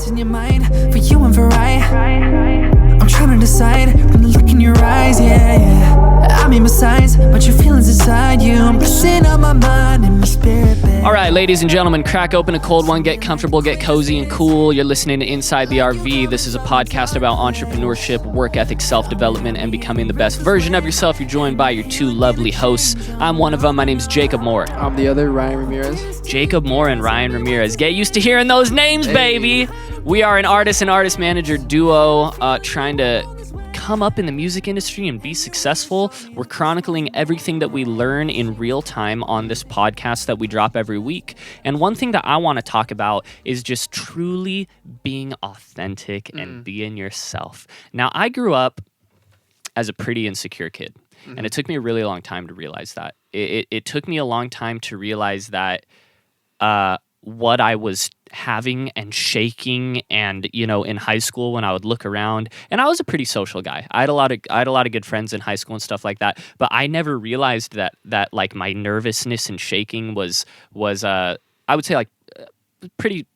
what's in your mind, for you and for I'm trying to decide when I look in your eyes, yeah. I mean besides, but your feelings inside you, I'm blessing up my mind and my spirit, babe. All right, ladies and gentlemen, crack open a cold one, get comfortable, get cozy and cool. You're listening to Inside the RV. This is a podcast about entrepreneurship, work ethic, self-development, and becoming the best version of yourself. You're joined by your two lovely hosts. I'm one of them. My name's Jacob Moore. I'm the other, Ryan Ramirez. Jacob Moore and Ryan Ramirez. Get used to hearing those names, baby. We are an artist and artist manager duo trying to come up in the music industry and be successful. We're chronicling everything that we learn in real time on this podcast that we drop every week. And one thing that I want to talk about is just truly being authentic and being yourself. Now, I grew up as a pretty insecure kid, and it took me a really long time to realize that. It took me a long time to realize that what I was having and shaking, and in high school when I would look around, and I was a pretty social guy. I had a lot of good friends in high school and stuff like that, but I never realized that like my nervousness and shaking was I would say like pretty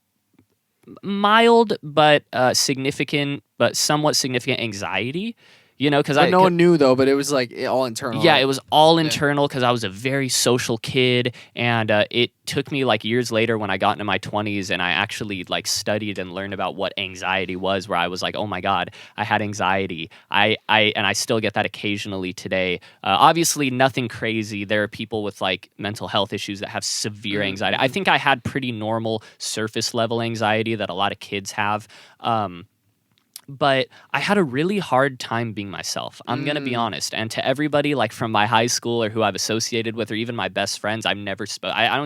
mild but significant, but somewhat significant anxiety. Because no one knew though, but it was like all internal. Yeah, it was all internal because I was a very social kid, and it took me like years later when I got into my 20s and I actually like studied and learned about what anxiety was, where I was like, oh my God, I had anxiety. And I still get that occasionally today. Obviously nothing crazy. There are people with like mental health issues that have severe anxiety. I think I had pretty normal surface level anxiety that a lot of kids have. But I had a really hard time being myself. I'm going to be honest. And to everybody like from my high school or who I've associated with, or even my best friends, I've never I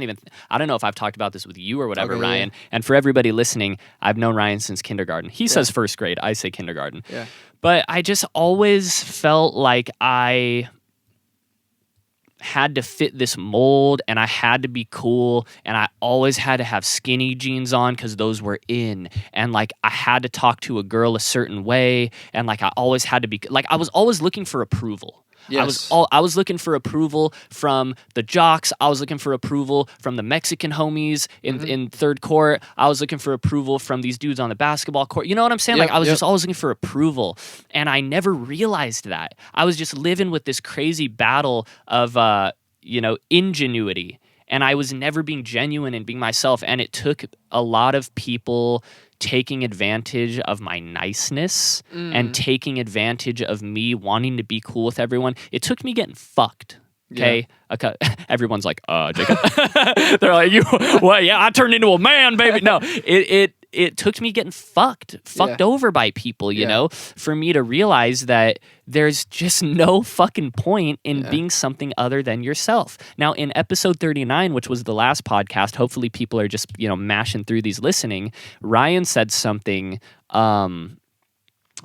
don't know if I've talked about this with you or whatever, okay, Ryan. Yeah. And for everybody listening, I've known Ryan since kindergarten. He says first grade. I say kindergarten. Yeah. But I just always felt like I had to fit this mold, and I had to be cool, and I always had to have skinny jeans on because those were in, and like I had to talk to a girl a certain way, and like I always had to be like I was always looking for approval. Yes. I was looking for approval from the jocks. I was looking for approval from the Mexican homies in third court. I was looking for approval from these dudes on the basketball court. You know what I'm saying? Like I was just always looking for approval, and I never realized that. I was just living with this crazy battle of ingenuity, and I was never being genuine and being myself. And it took a lot of people taking advantage of my niceness and taking advantage of me wanting to be cool with everyone. It took me getting fucked. Okay. Yeah. Everyone's like, Jacob. They're like, you, well, yeah, I turned into a man, baby. No, it took me getting fucked over by people, you know, for me to realize that there's just no fucking point in being something other than yourself. Now, in episode 39, which was the last podcast, hopefully people are just, mashing through these listening. Ryan said something,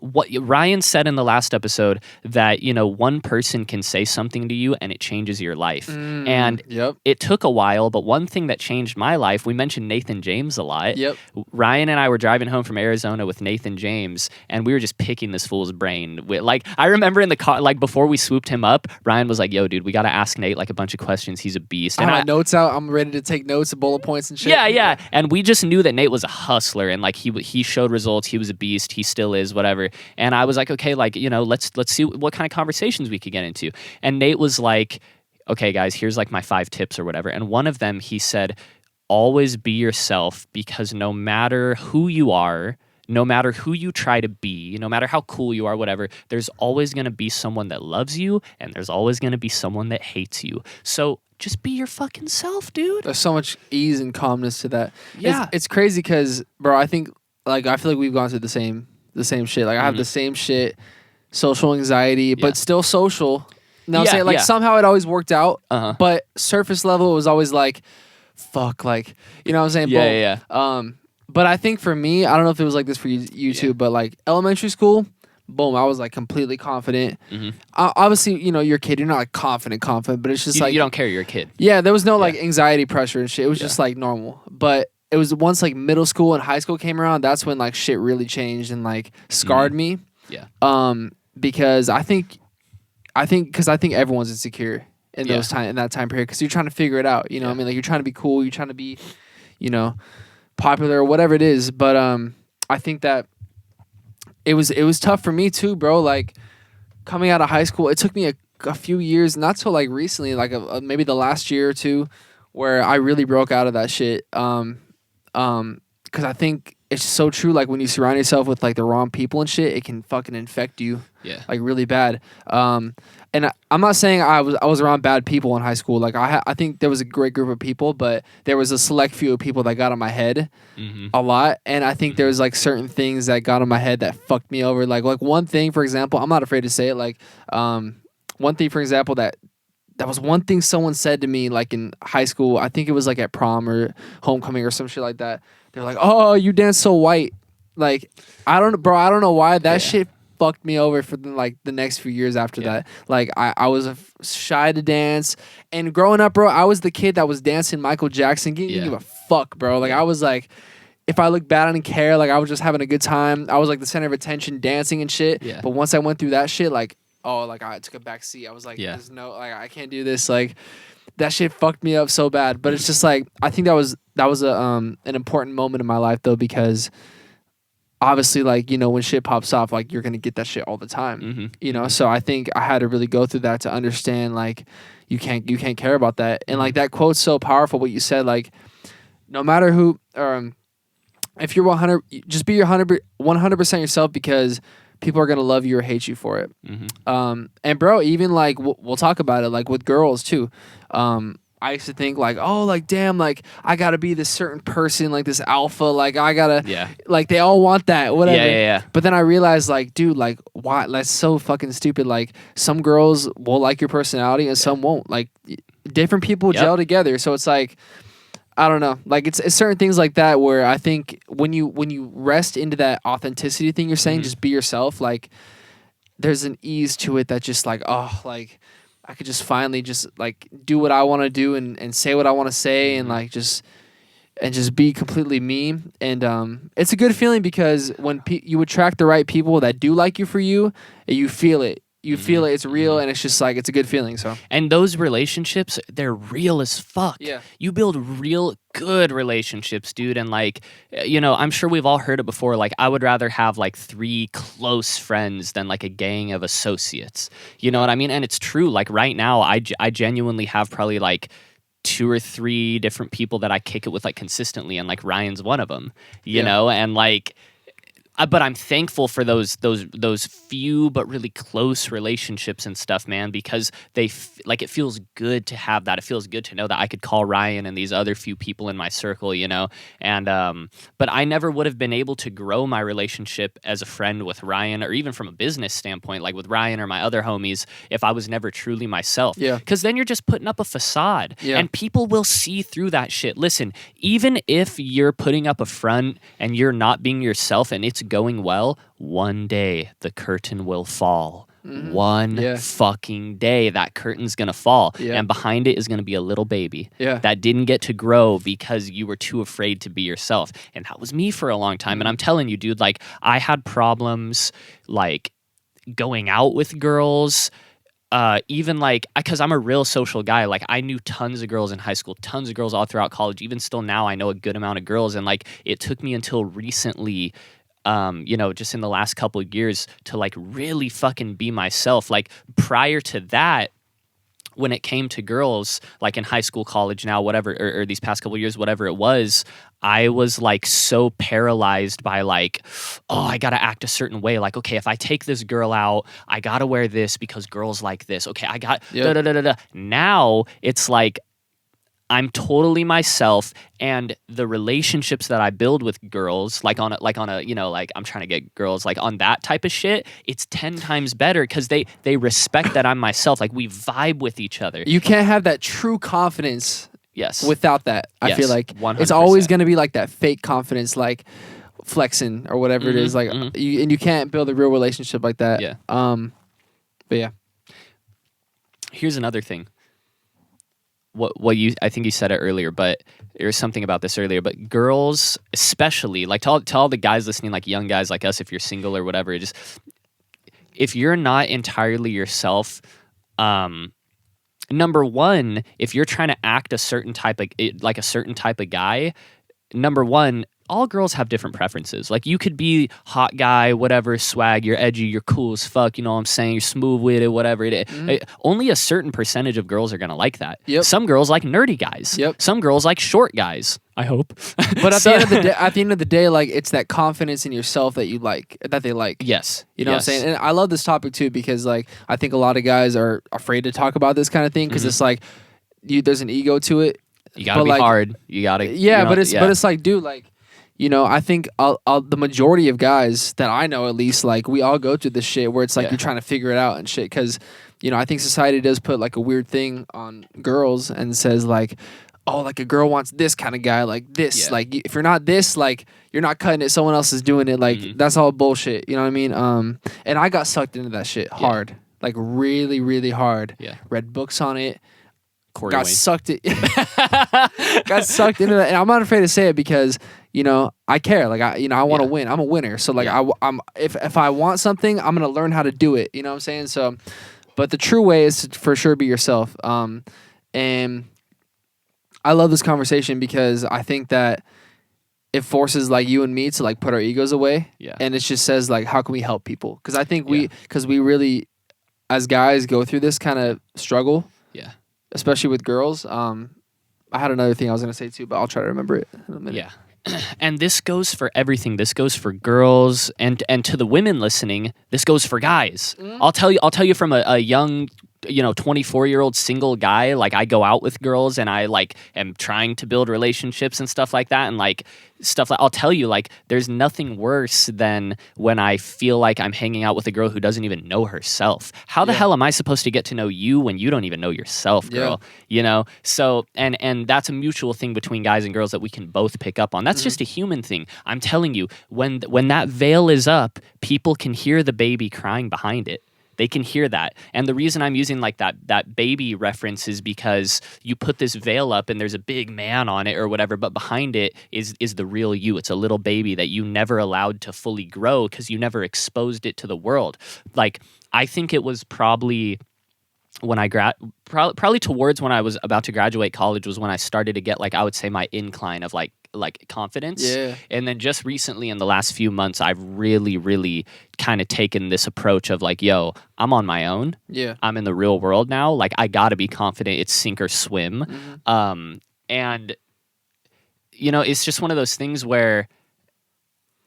what Ryan said in the last episode that, one person can say something to you and it changes your life. And it took a while, but one thing that changed my life, we mentioned Nathan James a lot. Yep. Ryan and I were driving home from Arizona with Nathan James, and we were just picking this fool's brain. Like, I remember in the car, like before we swooped him up, Ryan was like, yo, dude, we got to ask Nate like a bunch of questions. He's a beast. And I have notes out. I'm ready to take notes and bullet points and shit. Yeah. And we just knew that Nate was a hustler, and like he showed results. He was a beast. He still is, whatever. And I was like, okay, like, let's see what kind of conversations we could get into. And Nate was like, okay, guys, here's like my 5 tips or whatever. And one of them, he said, always be yourself, because no matter who you are, no matter who you try to be, no matter how cool you are, whatever, there's always going to be someone that loves you, and there's always going to be someone that hates you. So just be your fucking self, dude. There's so much ease and calmness to that. Yeah. It's crazy because, bro, I feel like we've gone through the same shit. Like I have the same shit, social anxiety, but still social. Now I'm saying, like, somehow it always worked out, but surface level, it was always like, fuck, like, you know what I'm saying? Yeah. But I think for me, I don't know if it was like this for you too, but like elementary school, boom, I was like completely confident. Obviously, you're a kid, you're not like confident, but it's just like you don't care, you're a kid. Yeah, there was no like anxiety pressure and shit. It was just like normal. But it was once like middle school and high school came around, that's when like shit really changed and like scarred me. Yeah. Because I think everyone's insecure in those in that time period, because you're trying to figure it out. You know what I mean? Like you're trying to be cool, you're trying to be, popular or whatever it is. But I think that it was tough for me too, bro. Like coming out of high school, it took me a few years, not so like recently, like maybe the last year or two, where I really broke out of that shit. Because I think it's so true. Like when you surround yourself with like the wrong people and shit, it can fucking infect you, like really bad. And I'm not saying I was around bad people in high school. Like I think there was a great group of people, but there was a select few of people that got on my head a lot. And I think there was like certain things that got on my head that fucked me over. Like one thing, for example, I'm not afraid to say it. Like one thing, for example, that was one thing someone said to me like in high school. I think it was like at prom or homecoming or some shit like that. They're like, "Oh, you dance so white." Like I don't know why that shit fucked me over for the next few years after that. Like I was shy to dance, and growing up, bro, I was the kid that was dancing Michael Jackson. Didn't give a fuck, bro. Like I was like, if I looked bad, I didn't care. Like I was just having a good time. I was like the center of attention, dancing and shit. Yeah. But once I went through that shit, like I took a back seat. I was like, there's no, like I can't do this. Like that shit fucked me up so bad. But it's just like I think that was an important moment in my life though, because obviously, like, you know, when shit pops off, like you're gonna get that shit all the time. You know, so I think I had to really go through that to understand like you can't care about that. And like that quote's so powerful. What you said, like no matter who, if you're 100, just be your 100% yourself, because people are gonna love you or hate you for it. And bro, even like we'll talk about it, like with girls too. I used to think like, oh, like damn, like I gotta be this certain person, like this alpha, like I gotta, like they all want that, whatever. But then I realized, like, dude, like why? That's so fucking stupid. Like some girls will like your personality and some won't. Like different people gel together. So it's like, I don't know. Like it's certain things like that where I think when you rest into that authenticity thing you're saying, just be yourself. Like there's an ease to it that just like, oh, like I could just finally just like do what I want to do and say what I want to say and like just be completely me. And it's a good feeling because when you attract the right people that do like you for you, you feel it. You feel it, it's real, and it's just like, it's a good feeling. So, and those relationships, they're real as fuck. Yeah. You build real good relationships, dude. And like, you know, I'm sure we've all heard it before. Like, I would rather have like 3 close friends than like a gang of associates. You know what I mean? And it's true. Like right now, I genuinely have probably like 2 or 3 different people that I kick it with like consistently, and like Ryan's one of them, you know? And like, but I'm thankful for those few but really close relationships and stuff, man, because like it feels good to have that. It feels good to know that I could call Ryan and these other few people in my circle, you know. And but I never would have been able to grow my relationship as a friend with Ryan, or even from a business standpoint, like with Ryan or my other homies, if I was never truly myself. Yeah. Because then you're just putting up a facade, and people will see through that shit. Listen, even if you're putting up a front and you're not being yourself, and it's going well, one day the curtain will fall. One fucking day that curtain's gonna fall, and behind it is gonna be a little baby that didn't get to grow because you were too afraid to be yourself. And that was me for a long time. And I'm telling you, dude, like I had problems like going out with girls. Even like, because I'm a real social guy, like I knew tons of girls in high school, tons of girls all throughout college. Even still now, I know a good amount of girls. And like, it took me until recently, you know, just in the last couple of years to like really fucking be myself. Like prior to that, when it came to girls, like in high school, college now, whatever, or these past couple of years, whatever it was, I was like so paralyzed by like, oh, I gotta act a certain way. Like, okay, if I take this girl out, I gotta wear this because girls like this. Okay, I got da-da-da-da-da. Now it's like, I'm totally myself, and the relationships that I build with girls, like on a, you know, like I'm trying to get girls like on that type of shit, it's 10 times better because they respect that I'm myself. Like we vibe with each other. You can't have that true confidence without that. I feel like 100%. It's always going to be like that fake confidence, like flexing or whatever it is. Like you can't build a real relationship like that. Yeah. But yeah. Here's another thing. I think you said it earlier, but there's something about this earlier, but girls, especially, like to all the guys listening, like young guys like us, if you're single or whatever, just, if you're not entirely yourself, number one, if you're trying to act a certain type of, like a certain type of guy, number one, all girls have different preferences. Like, you could be hot guy, whatever, swag, you're edgy, you're cool as fuck, you know what I'm saying? You're smooth with it, whatever it is. Only a certain percentage of girls are going to like that. Some girls like nerdy guys. Some girls like short guys. I hope. But at the end of the day, like, it's that confidence in yourself that you like, that they like. Yes. You know what I'm saying? And I love this topic too, because like, I think a lot of guys are afraid to talk about this kind of thing, because it's like, there's an ego to it. You gotta be like, hard. You gotta. But it's like, dude, like, you know, I think the majority of guys that I know, at least, like, we all go through this shit where it's like you're trying to figure it out and shit. Because, you know, I think society does put like a weird thing on girls and says like, oh, like, a girl wants this kind of guy, like this. Like, if you're not this, like, you're not cutting it. Someone else is doing it. Like, that's all bullshit. You know what I mean? And I got sucked into that shit hard, like, really, really hard. Read books on it. Got sucked into that, and I'm not afraid to say it because, you know, I care. Like, I want to win. I'm a winner. So like, I'm if I want something, I'm gonna learn how to do it. You know what I'm saying? So, but the true way is to for sure be yourself. And I love this conversation because I think that it forces like you and me to like put our egos away. And it just says like, how can we help people? Because I think we really, as guys, go through this kind of struggle. Especially with girls. I had another thing I was going to say too, but I'll try to remember it in a minute. And this goes for everything. This goes for girls, and to the women listening, this goes for guys. I'll tell you from a young, you know, 24-year-old single guy. Like, I go out with girls and I like am trying to build relationships and stuff like that, and like stuff like, I'll tell you, like, there's nothing worse than when I feel like I'm hanging out with a girl who doesn't even know herself. How the hell am I supposed to get to know you when you don't even know yourself, girl? You know? So, and that's a mutual thing between guys and girls that we can both pick up on. That's just a human thing. I'm telling you, when that veil is up, people can hear the baby crying behind it. They can hear that. And the reason I'm using like that baby reference is because you put this veil up and there's a big man on it or whatever, but behind it is the real you. It's a little baby that you never allowed to fully grow because you never exposed it to the world. Like, I think it was probably when I probably towards when I was about to graduate college was when I started to get, like, I would say, my incline of like confidence. And then just recently in the last few months, I've really, really kind of taken this approach of like, yo, I'm on my own. I'm in the real world now. Like, I gotta be confident. It's sink or swim. And, you know, it's just one of those things where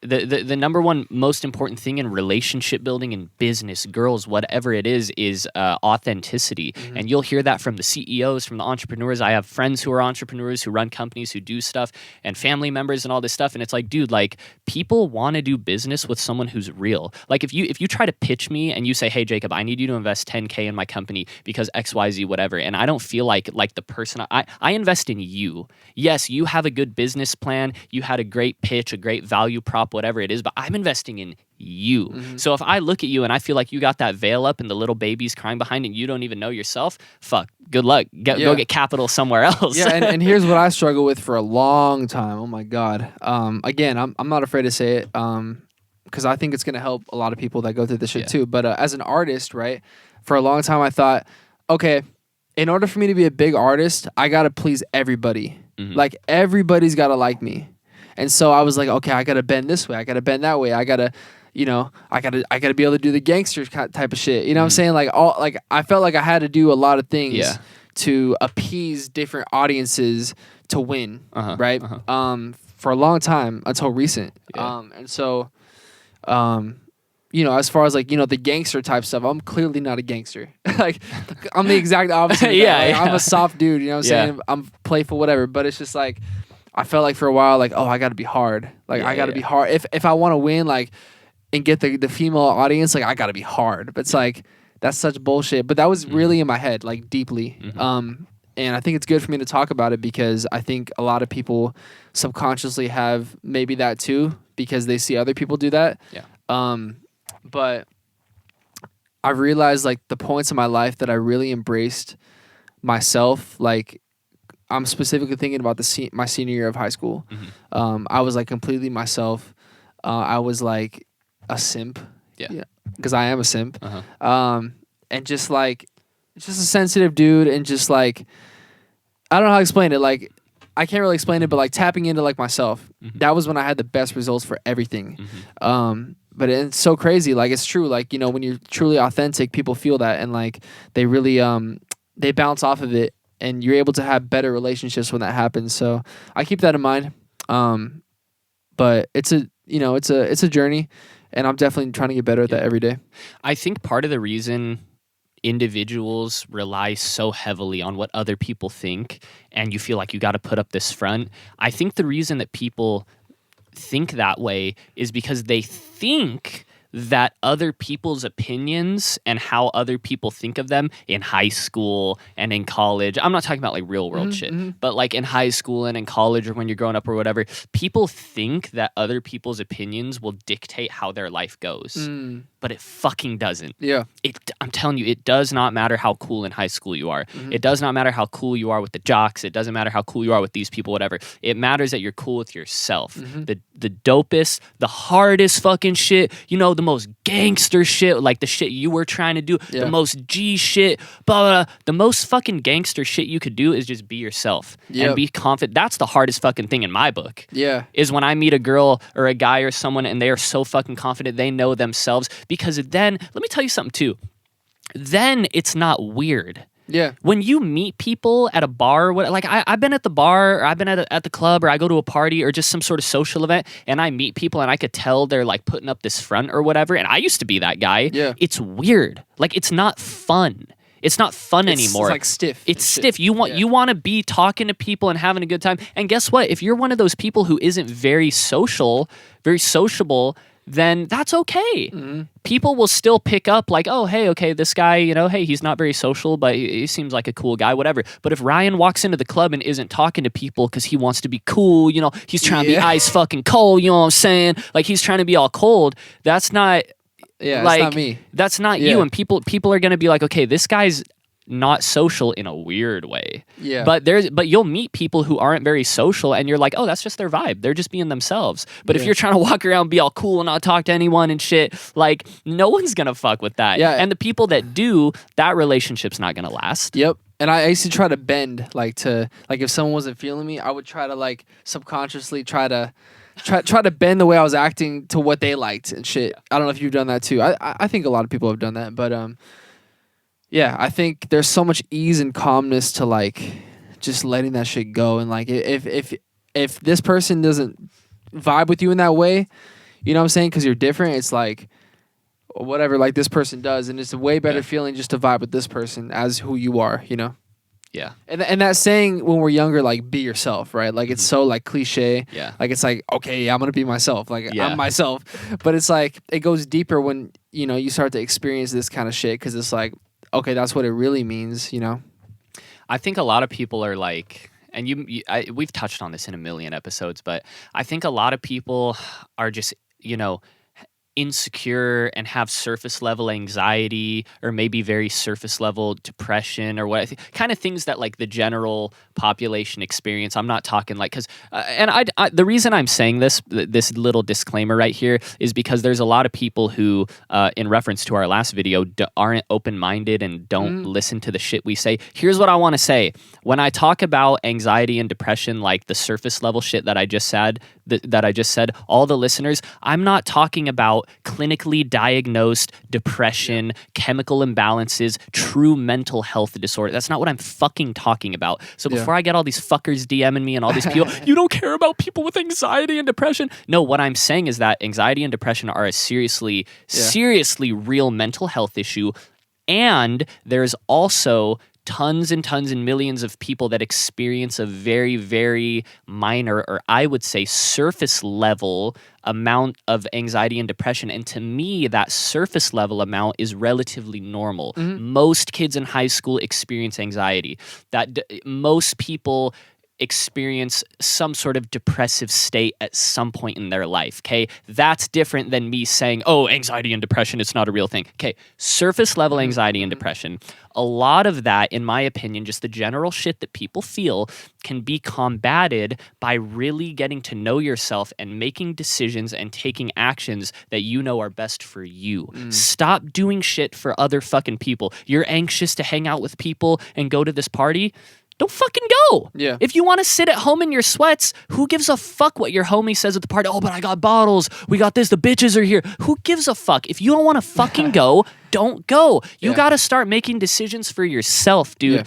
the number one most important thing in relationship building and business, girls, whatever it is authenticity. And you'll hear that from the CEOs, from the entrepreneurs. I have friends who are entrepreneurs, who run companies, who do stuff, and family members and all this stuff. And it's like, dude, like, people want to do business with someone who's real. Like, if you try to pitch me and you say, hey, Jacob, I need you to invest $10K in my company because XYZ, whatever, and I don't feel like the person, I invest in you. Yes, you have a good business plan. You had a great pitch, a great value prop, whatever it is, but I'm investing in you. So if I look at you and I feel like you got that veil up and the little baby's crying behind it and you don't even know yourself, fuck, good luck. Go get capital somewhere else. And here's what I struggle with for a long time. Oh my God. Again, I'm not afraid to say it because I think it's going to help a lot of people that go through this shit too. But as an artist, right, for a long time I thought, okay, in order for me to be a big artist, I got to please everybody. Like, everybody's got to like me. And so I was like, okay, I got to bend this way. I got to bend that way. I got to, you know, I got to be able to do the gangster type of shit. You know what I'm saying? Like, I felt like I had to do a lot of things to appease different audiences to win, right? For a long time until recent. And so, you know, as far as like, you know, the gangster type stuff, I'm clearly not a gangster. Like, I'm the exact opposite. I'm a soft dude, you know what I'm saying? I'm playful, whatever. But it's just like, I felt like for a while, like, oh, I got to be hard. Like, I got to be hard. If I want to win, like, and get the female audience, like, I got to be hard. But it's like, that's such bullshit. But that was really in my head, like, deeply. And I think it's good for me to talk about it because I think a lot of people subconsciously have maybe that too because they see other people do that. But I've realized, like, the points in my life that I really embraced myself, like, I'm specifically thinking about my senior year of high school. I was like completely myself. I was like a simp. Because I am a simp. And just like, just a sensitive dude and just like, I don't know how to explain it. Like, I can't really explain it, but like tapping into like myself, that was when I had the best results for everything. But it's so crazy. Like, it's true. Like, you know, when you're truly authentic, people feel that, and like they really they bounce off of it, and you're able to have better relationships when that happens. So I keep that in mind. But it's a journey, and I'm definitely trying to get better at that every day. I think part of the reason individuals rely so heavily on what other people think, and you feel like you got to put up this front, I think the reason that people think that way is because they think that other people's opinions and how other people think of them in high school and in college, I'm not talking about like real world shit, but like in high school and in college or when you're growing up or whatever, people think that other people's opinions will dictate how their life goes. But it fucking doesn't. Yeah. I'm telling you, it does not matter how cool in high school you are. It does not matter how cool you are with the jocks. It doesn't matter how cool you are with these people, whatever. It matters that you're cool with yourself. The dopest, the hardest fucking shit, you know, the most gangster shit, like the shit you were trying to do, the most G shit, blah, blah, blah. The most fucking gangster shit you could do is just be yourself and be confident. That's the hardest fucking thing in my book. Yeah. Is when I meet a girl or a guy or someone and they are so fucking confident, they know themselves. Because then, let me tell you something too. Then it's not weird. Yeah. When you meet people at a bar, like I've been at the bar, or I've been at the club, or I go to a party or just some sort of social event, and I meet people and I could tell they're like putting up this front or whatever. And I used to be that guy. Yeah. It's weird. Like, it's not fun. It's not fun anymore. It's like stiff. It's stiff. You want to be talking to people and having a good time. And guess what? If you're one of those people who isn't very sociable, then that's okay. People will still pick up like, oh, hey, okay, this guy, you know, hey, he's not very social, but he seems like a cool guy, whatever. But if Ryan walks into the club and isn't talking to people because he wants to be cool, you know, he's trying to be ice fucking cold, you know what I'm saying? Like, he's trying to be all cold. That's not... Yeah, like, it's not me. That's not you. And people are going to be like, okay, this guy's not social in a weird way. Yeah. But you'll meet people who aren't very social and you're like, oh, that's just their vibe. They're just being themselves. But if you're trying to walk around, be all cool and not talk to anyone and shit, like, no one's going to fuck with that. Yeah. And the people that do, that relationship's not going to last. Yep. And I used to try to bend, like, if someone wasn't feeling me, I would try to, like, subconsciously try to bend the way I was acting to what they liked and shit. I don't know if you've done that too. I think a lot of people have done that, but yeah, I think there's so much ease and calmness to like just letting that shit go. And like if this person doesn't vibe with you in that way, you know what I'm saying? Because you're different. It's like whatever, like this person does, and it's a way better feeling just to vibe with this person as who you are. You know. Yeah. And that saying when we're younger, like, be yourself, right? Like, it's so, like, cliche. Yeah. Like, it's like, okay, yeah, I'm going to be myself. Like, I'm myself. But it's like, it goes deeper when, you know, you start to experience this kind of shit because it's like, okay, that's what it really means, you know? I think a lot of people are like, and we've touched on this in a million episodes, but I think a lot of people are just, you know, insecure and have surface level anxiety or maybe very surface level depression or what kind of things that like the general population experience. I'm not talking like because and I the reason I'm saying this little disclaimer right here is because there's a lot of people who in reference to our last video aren't open-minded and don't listen to the shit we say. Here's what I want to say. When I talk about anxiety and depression, like the surface level shit that I just said, all the listeners, I'm not talking about clinically diagnosed depression, chemical imbalances, true mental health disorder. That's not what I'm fucking talking about. So before I get all these fuckers DMing me and all these people, you don't care about people with anxiety and depression. No, what I'm saying is that anxiety and depression are a seriously real mental health issue. And there's also tons and tons and millions of people that experience a very, very minor, or I would say surface level amount of anxiety and depression. And to me, that surface level amount is relatively normal. Most kids in high school experience anxiety. Most people experience some sort of depressive state at some point in their life, okay? That's different than me saying, oh, anxiety and depression, it's not a real thing. Okay, surface level anxiety and depression. A lot of that, in my opinion, just the general shit that people feel can be combated by really getting to know yourself and making decisions and taking actions that you know are best for you. Stop doing shit for other fucking people. You're anxious to hang out with people and go to this party? don't fucking go. Yeah. If you want to sit at home in your sweats, who gives a fuck what your homie says at the party? Oh, but I got bottles. We got this. The bitches are here. Who gives a fuck? If you don't want to fucking go, don't go. You got to start making decisions for yourself, dude. Yeah.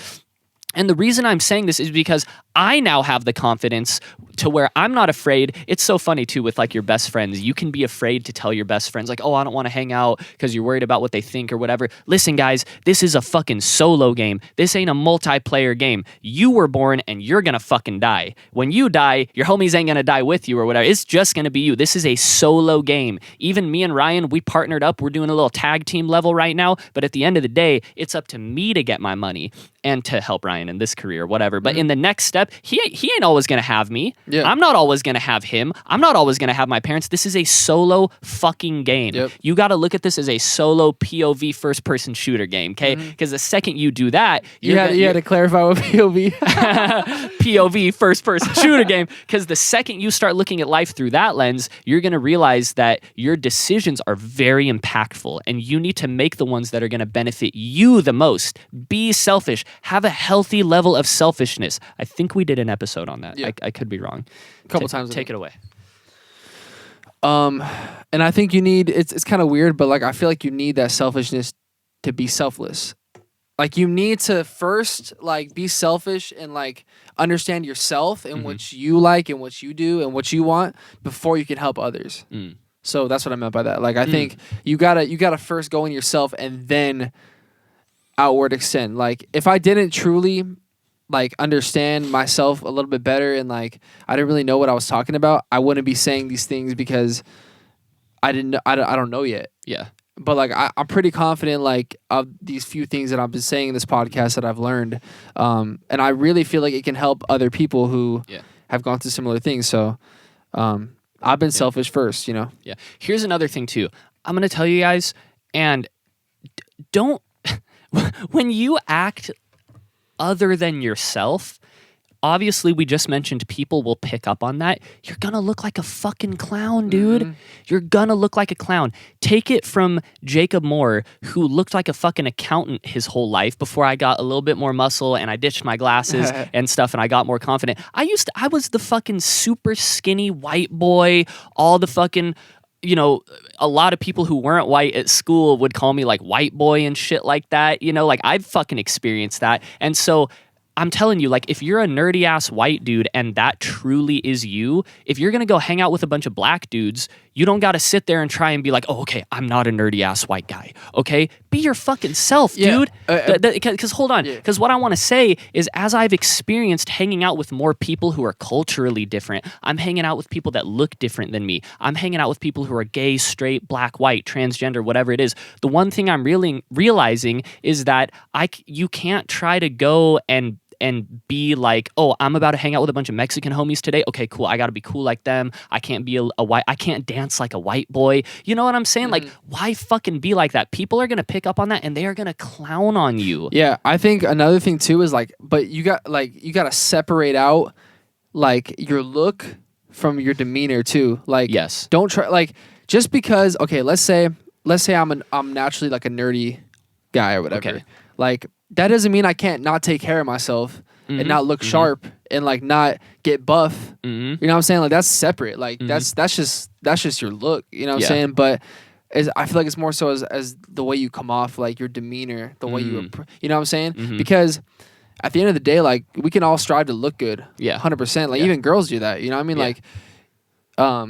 And the reason I'm saying this is because I now have the confidence to where I'm not afraid. It's so funny too with like your best friends. You can be afraid to tell your best friends like, oh, I don't want to hang out because you're worried about what they think or whatever. Listen, guys, this is a fucking solo game. This ain't a multiplayer game. You were born and you're going to fucking die. When you die, your homies ain't going to die with you or whatever. It's just going to be you. This is a solo game. Even me and Ryan, we partnered up. We're doing a little tag team level right now. But at the end of the day, it's up to me to get my money and to help Ryan in this career, whatever. But in the next step, he ain't always going to have me. Yeah. I'm not always going to have him. I'm not always going to have my parents. This is a solo fucking game. Yep. You got to look at this as a solo POV first person shooter game, okay? Because the second you do that, You had to clarify what POV. POV first person shooter game, because the second you start looking at life through that lens, you're going to realize that your decisions are very impactful and you need to make the ones that are going to benefit you the most. Be selfish. Have a healthy level of selfishness. I think we did an episode on that. Yeah. I could be wrong. A couple times. Take it away. And I think you need, it's kind of weird, but like I feel like you need that selfishness to be selfless. Like you need to first like be selfish and like understand yourself and what you like and what you do and what you want before you can help others. So that's what I meant by that. Like I think you gotta first go in yourself and then outward extend. Like if I didn't truly like understand myself a little bit better and like I didn't really know what I was talking about, I wouldn't be saying these things because I don't know yet. Yeah. But like I'm pretty confident like of these few things that I've been saying in this podcast that I've learned, and I really feel like it can help other people who have gone through similar things. So I've been selfish first, you know. Yeah. Here's another thing too. I'm gonna tell you guys, and don't when you act other than yourself. Obviously, we just mentioned people will pick up on that. You're gonna look like a fucking clown, dude. You're gonna look like a clown. Take it from Jacob Moore, who looked like a fucking accountant his whole life before I got a little bit more muscle and I ditched my glasses and stuff and I got more confident. I was the fucking super skinny white boy, all the fucking, you know, a lot of people who weren't white at school would call me like white boy and shit like that. You know, like I've fucking experienced that. And so I'm telling you, like, if you're a nerdy ass white dude and that truly is you, if you're going to go hang out with a bunch of black dudes, you don't got to sit there and try and be like, oh, okay, I'm not a nerdy ass white guy. Okay. Be your fucking self, dude. Because hold on. Because what I want to say is as I've experienced hanging out with more people who are culturally different, I'm hanging out with people that look different than me. I'm hanging out with people who are gay, straight, black, white, transgender, whatever it is. The one thing I'm really realizing is that you can't try to go and be like, oh, I'm about to hang out with a bunch of Mexican homies today. Okay, cool. I got to be cool like them. I can't be a white. I can't dance like a white boy. You know what I'm saying? Like, why fucking be like that? People are gonna pick up on that and they are gonna clown on you. Yeah, I think another thing too is like, but you got to separate out like your look from your demeanor too. Like, yes, don't try like just because. Okay, let's say I'm naturally like a nerdy guy or whatever. Okay. Like that doesn't mean I can't not take care of myself and not look sharp and like not get buff. You know what I'm saying? Like that's separate. Like that's just your look. You know what I'm saying? But I feel like it's more so as the way you come off, like your demeanor, the way you know what I'm saying? Because at the end of the day, like we can all strive to look good. Yeah, 100%. Like even girls do that. You know what I mean? Like, I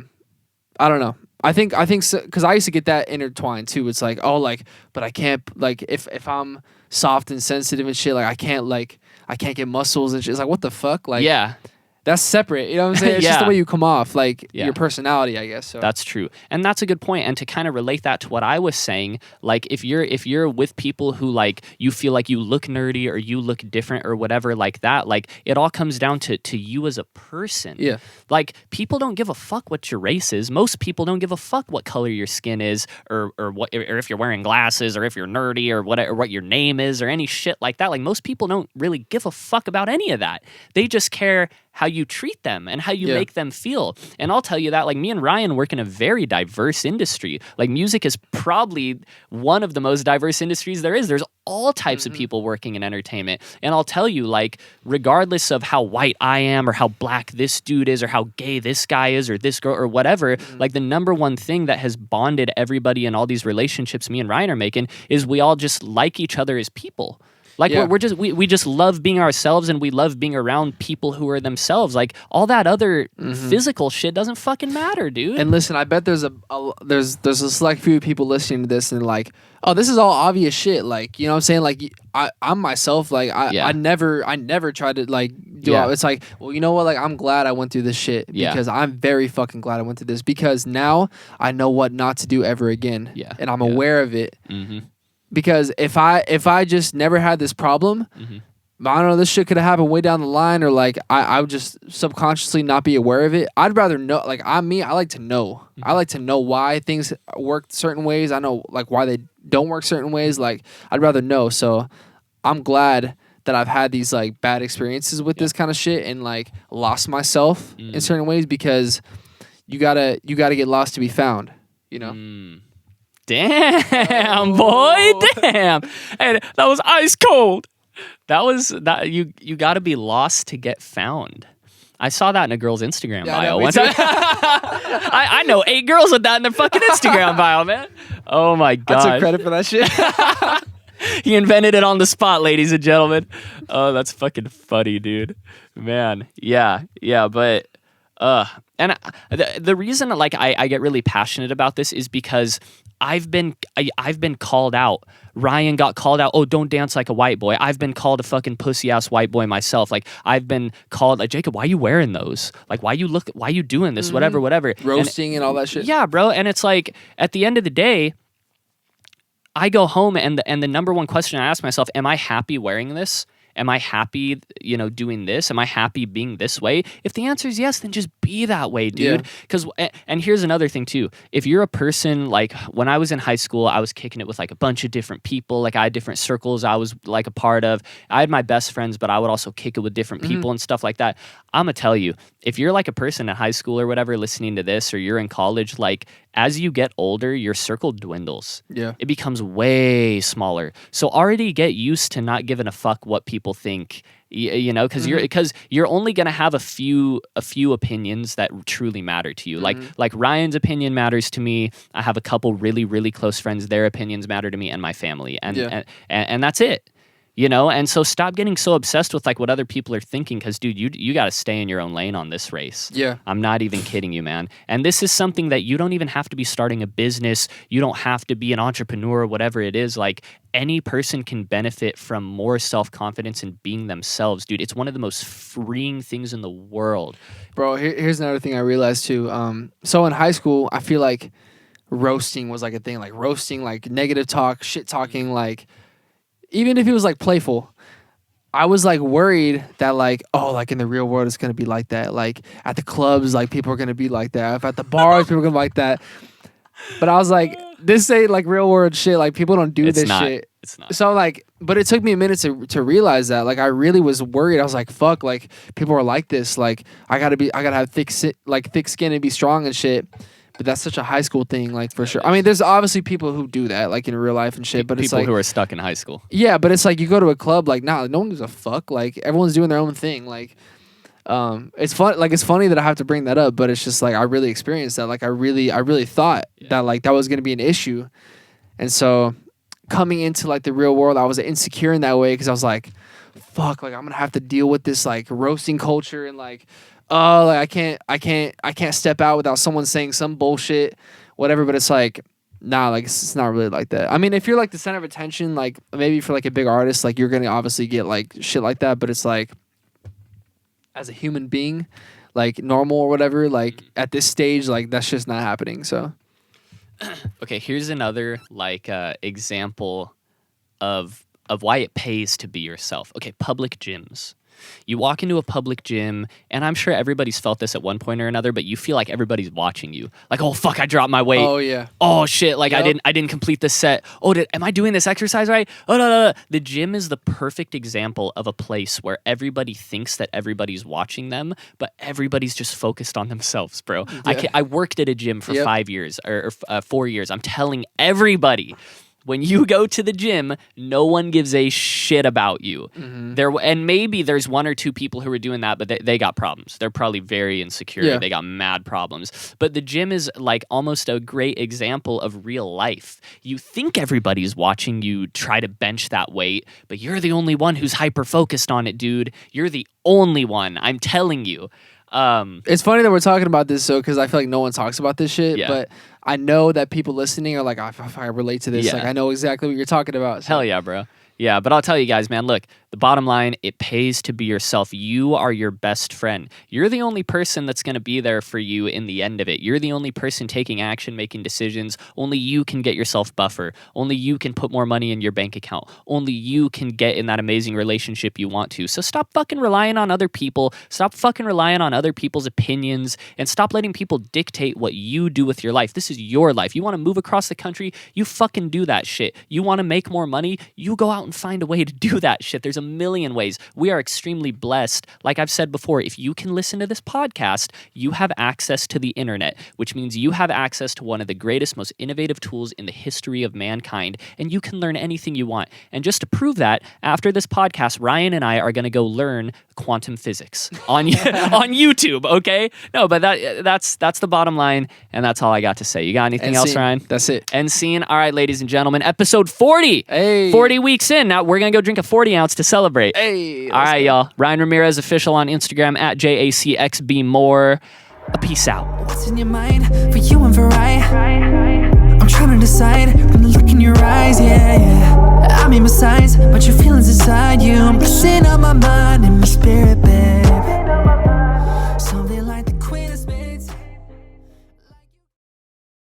don't know. I think so, because I used to get that intertwined too. It's like, oh, like, but I can't, like, if I'm soft and sensitive and shit, like I can't get muscles and shit. It's like, what the fuck? Like, yeah, that's separate. You know what I'm saying? It's just the way you come off, like your personality, I guess. So that's true, and that's a good point. And to kind of relate that to what I was saying, like if you're with people who like you feel like you look nerdy or you look different or whatever like that, like it all comes down to you as a person. Yeah, like people don't give a fuck what your race is. Most people don't give a fuck what color your skin is or if you're wearing glasses or if you're nerdy or what your name is or any shit like that. Like most people don't really give a fuck about any of that. They just care how you treat them and how you make them feel. And I'll tell you that, like, me and Ryan work in a very diverse industry. Like, music is probably one of the most diverse industries there is. There's all types of people working in entertainment. And I'll tell you, like, regardless of how white I am or how black this dude is or how gay this guy is or this girl or whatever, like, the number one thing that has bonded everybody in all these relationships me and Ryan are making is we all just like each other as people. Like, we just love being ourselves, and we love being around people who are themselves. Like, all that other physical shit doesn't fucking matter, dude. And listen, I bet there's a select few people listening to this and like, oh, this is all obvious shit. Like, you know what I'm saying? Like, I'm myself. Like, I never tried to like do all. It's like, well, you know what? Like, I'm glad I went through this shit because I'm very fucking glad I went through this, because now I know what not to do ever again. Yeah, and I'm aware of it. Because if I just never had this problem, I don't know, this shit could have happened way down the line, or like I would just subconsciously not be aware of it. I'd rather know. Like, I like to know. I like to know why things work certain ways. I know like why they don't work certain ways. Like, I'd rather know. So I'm glad that I've had these like bad experiences with this kind of shit and like lost myself in certain ways, because you gotta get lost to be found. You know. Damn, boy, damn. And that was ice cold. That you got to be lost to get found. I saw that in a girl's Instagram bio one time. I know 8 girls with that in their fucking Instagram bio, man. Oh my god. I took credit for that shit. He invented it on the spot, ladies and gentlemen. Oh, that's fucking funny, dude. Man. Yeah, but and the reason like I get really passionate about this is because I've been called out. Ryan got called out. Oh, don't dance like a white boy. I've been called a fucking pussy ass white boy myself. Like, I've been called like, Jacob, why you wearing those? Like, why you doing this? Whatever. Roasting and all that shit. Yeah, bro. And it's like, at the end of the day, I go home and the number one question I ask myself, am I happy wearing this? Am I happy, doing this? Am I happy being this way? If the answer is yes, then just be that way, dude. Because, and here's another thing too. If you're a person, like when I was in high school, I was kicking it with like a bunch of different people. Like I had different circles I was like a part of. I had my best friends, but I would also kick it with different people and stuff like that. I'm going to tell you, if you're like a person in high school or whatever listening to this, or you're in college, like as you get older, your circle dwindles. Yeah. It becomes way smaller. So already get used to not giving a fuck what people think, because you're only going to have a few opinions that truly matter to you. Like Ryan's opinion matters to me. I have a couple really, really close friends. Their opinions matter to me and my family. And that's it. And so stop getting so obsessed with like what other people are thinking, because dude, you got to stay in your own lane on this race. Yeah. I'm not even kidding you, man. And this is something that you don't even have to be starting a business. You don't have to be an entrepreneur or whatever it is. Like any person can benefit from more self-confidence and being themselves, dude. It's one of the most freeing things in the world. Bro, here's another thing I realized too. So in high school, I feel like roasting was like a thing, like roasting, like negative talk, shit talking, like even if it was like playful, I was like worried that like, oh, like in the real world it's gonna be like that. Like at the clubs, like people are gonna be like that. If at the bars, people are gonna be like that. But I was like, this ain't like real world shit. Like people don't do this shit. It's not. So like, but it took me a minute to realize that. Like I really was worried. I was like, fuck, like people are like this. Like I gotta have thick skin and be strong and shit. But that's such a high school thing, like for sure. I mean, there's obviously people who do that, like in real life and shit. But it's like people who are stuck in high school. Yeah, but it's like you go to a club, like no one gives a fuck. Like everyone's doing their own thing. Like, it's fun. Like it's funny that I have to bring that up, but it's just like I really experienced that. Like I really thought that like that was gonna be an issue, and so coming into like the real world, I was insecure in that way because I was like, fuck, like I'm gonna have to deal with this like roasting culture and like. Oh, like I can't step out without someone saying some bullshit, whatever. But it's like, nah, like it's not really like that. I mean, if you're like the center of attention, like maybe for like a big artist, like you're gonna obviously get like shit like that. But it's like, as a human being, like normal or whatever, like at this stage, like that's just not happening. So, okay, here's another like example of why it pays to be yourself. Okay, public gyms. You walk into a public gym, and I'm sure everybody's felt this at one point or another, but you feel like everybody's watching you. Like, oh fuck, I dropped my weight. Oh yeah. Oh shit, like I didn't complete this set. Oh, am I doing this exercise right? Oh no. The gym is the perfect example of a place where everybody thinks that everybody's watching them, but everybody's just focused on themselves, bro. Yeah. I worked at a gym for 5 years or 4 years. I'm telling everybody, when you go to the gym, no one gives a shit about you. And maybe there's one or two people who are doing that, but they got problems. They're probably very insecure. Yeah. They got mad problems. But the gym is like almost a great example of real life. You think everybody's watching you try to bench that weight, but you're the only one who's hyper-focused on it, dude. You're the only one. I'm telling you. It's funny that we're talking about this, because I feel like no one talks about this shit. Yeah. But I know that people listening are like, if I relate to this, Yeah. like I know exactly what you're talking about. So. Hell yeah, bro. Yeah, but I'll tell you guys, man, look, the bottom line, it pays to be yourself. You are your best friend. You're the only person that's going to be there for you in the end of it. You're the only person taking action, making decisions. Only you can get yourself buffer. Only you can put more money in your bank account. Only you can get in that amazing relationship you want to. So stop fucking relying on other people. Stop fucking relying on other people's opinions, and stop letting people dictate what you do with your life. This is your life. You want to move across the country? You fucking do that shit. You want to make more money? You go out and find a way to do that shit. There's a million ways. We are extremely blessed. Like I've said before, if you can listen to this podcast, you have access to the internet, which means you have access to one of the greatest, most innovative tools in the history of mankind, and you can learn anything you want. And just to prove that, after this podcast, Ryan and I are going to go learn quantum physics on YouTube, okay? No, but that's the bottom line, and that's all I got to say. You got anything else, Ryan? That's it. End scene. All right, ladies and gentlemen, episode 40. Hey. 40 weeks in. Now we're going to go drink a 40 ounce to celebrate. Hey. All right, y'all. Ryan Ramirez, official on Instagram, @JACXBmore. Peace out. What's in your mind for you and for I'm trying to decide from the look in your eyes, yeah. I made my signs, but your feelings inside you. I'm blessing up my mind and my spirit.